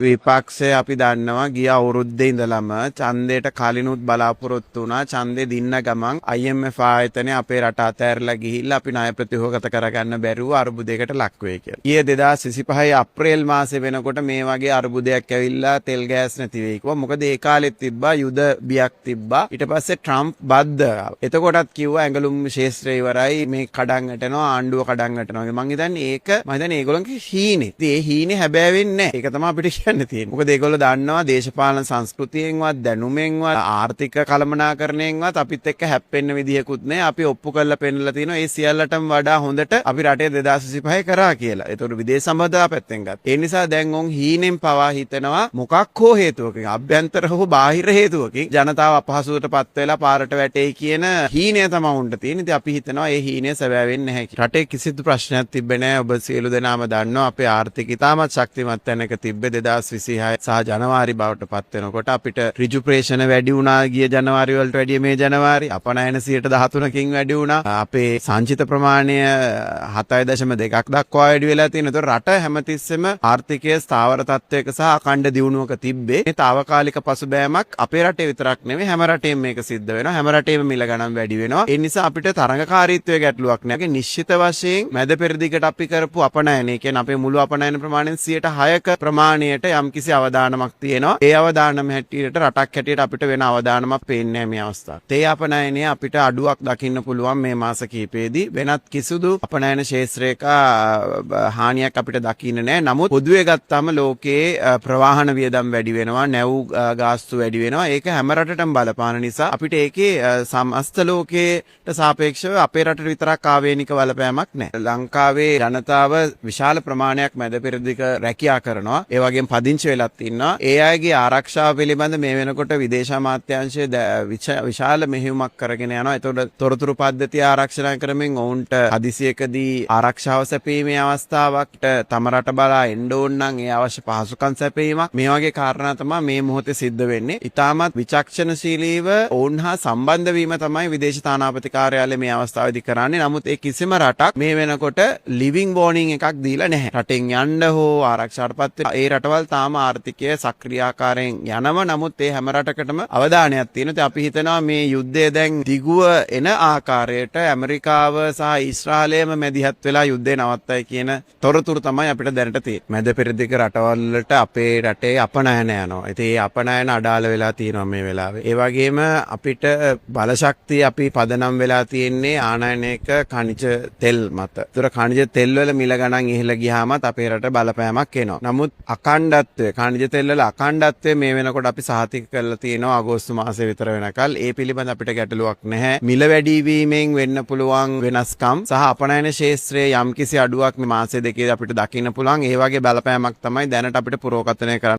විපක්ෂය අපි දන්නවා ගිය අවුරුද්දේ ඉඳලම ඡන්දයට කලිනුත් බලාපොරොත්තු වුණා ඡන්දේ දින්න ගමන් IMF ආයතනය අපේ රට අතහැරලා ගිහිල්ලා අපි ණය ප්‍රතිහෝගත කරගන්න බැරුව අර්බුදයකට ලක් වෙයි කියලා. ඊයේ 2025 අප්‍රේල් මාසේ වෙනකොට මේ වගේ අර්බුදයක් ඇවිල්ලා තෙල් ගෑස් නැති වෙයි කිව්වා. මොකද ඒ කාලෙත් තිබ්බා යුද බියක් තිබ්බා. ඊට පස්සේ ට්‍රම්ප් බද්ද. එතකොටත් කිව්වා ඇඟලුම් ශේෂ්ත්‍රය ඉවරයි මේ කඩන් වැටෙනවා ආණ්ඩුව කඩන් වැටෙනවා. මම හිතන්නේ ඒගොල්ලන්ගේ හීනේ. ඉතින් ඒ හීනේ හැබෑ වෙන්නේ නැහැ. ඒක තමයි අපිට කියන්න තියෙන්නේ. මොකද ඒගොල්ලෝ දන්නවා දේශපාලන සංස්කෘතියෙන්වත් දැනුමෙන්වත් ආර්ථික කළමනාකරණයෙන්වත් අපිත් එක්ක හැප්පෙන්න විදියකුත් නැහැ. අපි ඔප්පු කරලා පෙන්නලා තිනවා ඒ සියල්ලටම වඩා හොඳට අපි රටේ 2025 කරා කියලා. ඒතකොට විදේශ සම්බන්ධතා පැත්තෙන් ගත්තා. ඒ නිසා දැන් ඔන් හීනෙන් පවා හිතනවා මොකක් හෝ හේතුවකින් අභ්‍යන්තර හෝ බාහිර හේතුවකින් ජනතාව අපහසුතාවටපත් වෙලා පාරට වැටෙයි කියන හීනය තමයි උන්ට තියෙන්නේ. ඉතින් අපි හිතනවා ඒ හීනය සැබෑ වෙන්නේ නැහැ කියලා. රටේ කිසිදු ප්‍රශ්නයක් තිබෙන්නේ නැහැ. ඔබ සියලු දෙනාම දන්නවා අපේ ආර්ථිකය ඉතාමත් ශක්තිමත් තැනක තිබ්බේ 2026 සහ ජනවාරි බවට පත් වෙනකොට අපිට ඍජු ප්‍රේෂණ වැඩි වුණා ගිය ජනවාරි වලට වැඩිය මේ ජනවාරි අපනයන 13%කින් වැඩි වුණා. අපේ සංචිත ප්‍රමාණය 7.2ක් දක්වා වැඩි වෙලා තියෙනවා. ඒතකොට රට හැමතිස්සෙම ආර්ථිකයේ ස්ථාවර තත්ත්වයක සහ අඛණ්ඩ දියුණුවක තිබ්බේ. මේ తాවකාලික පසුබෑමක් අපේ රටේ විතරක් නෙමෙයි හැම රටේම මේක සිද්ධ වෙනවා. හැම රටේම මිල ගණන් වැඩි වෙනවා. ඒ නිසා අපිට තරඟකාරීත්වයේ ගැටලුවක් නැහැ. නිශ්චිත වශයෙන් මැද පෙරදිගට අපි කරපු අපනයන කියන්නේ අපේ මුළු අපනයන ප්‍රමාණයෙන් 6%ක ප්‍රමාණයට යම්කිසි අවදානමක් තියෙනවා. ඒ අවදානම හැටියට රටක් හැටියට අපිට වෙන අවදානමක් පේන්නේ නැහැ මේ අවස්ථාවේ. තේ අපනයනයේ අපිට අඩුවක් දකින්න පුළුවන් මේ මාස කිහිපෙදී. වෙනත් කිසිදු අපනයන ශේෂ්ත්‍රයක හානියක් අපිට දකින්න නැහැ. නමුත් පොදුවේ ගත්තාම ලෝකයේ ප්‍රවාහන වියදම් වැඩි වෙනවා, නැව් ගාස්තු වැඩි වෙනවා. ඒක හැම රටටම බලපාන නිසා අපිට ඒකේ සමස්ත ලෝකයට සාපේක්ෂව අපේ රටට විතරක් ආවේනික බලපෑමක් නැහැ. ලංකාවේ ජනතාව විශාල ප්‍රමාණයක් මැද පෙරදිග රැකියා කරනවා. ඒ වගේම පදිංචි වෙලත් ඉන්නවා. ඒ අයගේ ආරක්ෂාව පිළිබඳ මේ වෙනකොට විදේශ අමාත්‍යාංශය විශාල මෙහෙයුමක් කරගෙන යනවා. ඒතකොට තොරතුරු පද්ධතිය ආරක්ෂණය කරමින් ඔවුන්ට හදිසියකදී ආරක්ෂාව සැපීමේ අවස්ථාවක් තම රට බලා එන්න ඕන නම් ඒ අවශ්‍ය පහසුකම් සැපීමක් මේ වගේ කාරණා තමයි මේ මොහොතේ සිද්ධ වෙන්නේ. ඉතාමත් විචක්ෂණශීලීව ඔවුන් හා සම්බන්ධ වීම තමයි විදේශ තානාපති කාර්යාලය මේ අවස්ථාවේදී කරන්නේ. නමුත් ඒ කිසිම රටක් මේ වෙනකොට ලිවිං වෝනින් එකක් දීලා නැහැ. රටෙන් යන්න හෝ ආරක්ෂාවටපත් වෙන ඒ රටවල් තාම ආර්ථිකය සක්‍රියාකාරයෙන් යනවා. නමුත් ඒ හැම රටකටම අවධානයක් තියෙනවා. ඉතින් අපි හිතනවා මේ යුද්ධය දැන් දිගුව එන ආකාරයට ඇමරිකාව සහ ඊශ්‍රායලයම මැදිහත් වෙලා යුද්ධය නවත්තයි කියන තොරතුරු තමයි අපිට දැනට තියෙන්නේ. මැද පෙරදිග රටවල් වලට අපේ රටේ අපනයන යනවා. ඉතින් ඒ අපනයන අඩාල වෙලා තියෙනවා මේ වෙලාවේ. ඒ වගේම අපිට බලශක්තිය අපි පදනම් වෙලා තියෙන්නේ ආනයනයක khනිජ තෙල් මත. ඒතර khනිජ තෙල් වල මිල ගණන් ඉහළ ගියාමත් අපේ රට බලපෑමක් එනවා. නමුත් අඛණ්ඩත්වය khනිජ තෙල් වල අඛණ්ඩත්වය මේ වෙනකොට අපි සහතික කරලා තියෙනවා අගෝස්තු මාසෙ විතර වෙනකල්. ඒ පිළිබඳ අපිට ගැටලුවක් නැහැ. මිල වැඩි වීමෙන් වෙන්න පුළුවන් වෙනස්කම් සහ අපනයන ශේෂ්ත්‍රයේ යම්කිසි අඩුවක් මේ මාසෙ දෙකේ අපිට දකින්න පුළුවන්. ඒ වගේ බලපෑමක් තමයි දැනට අපිට පුරෝකථනය කරන්න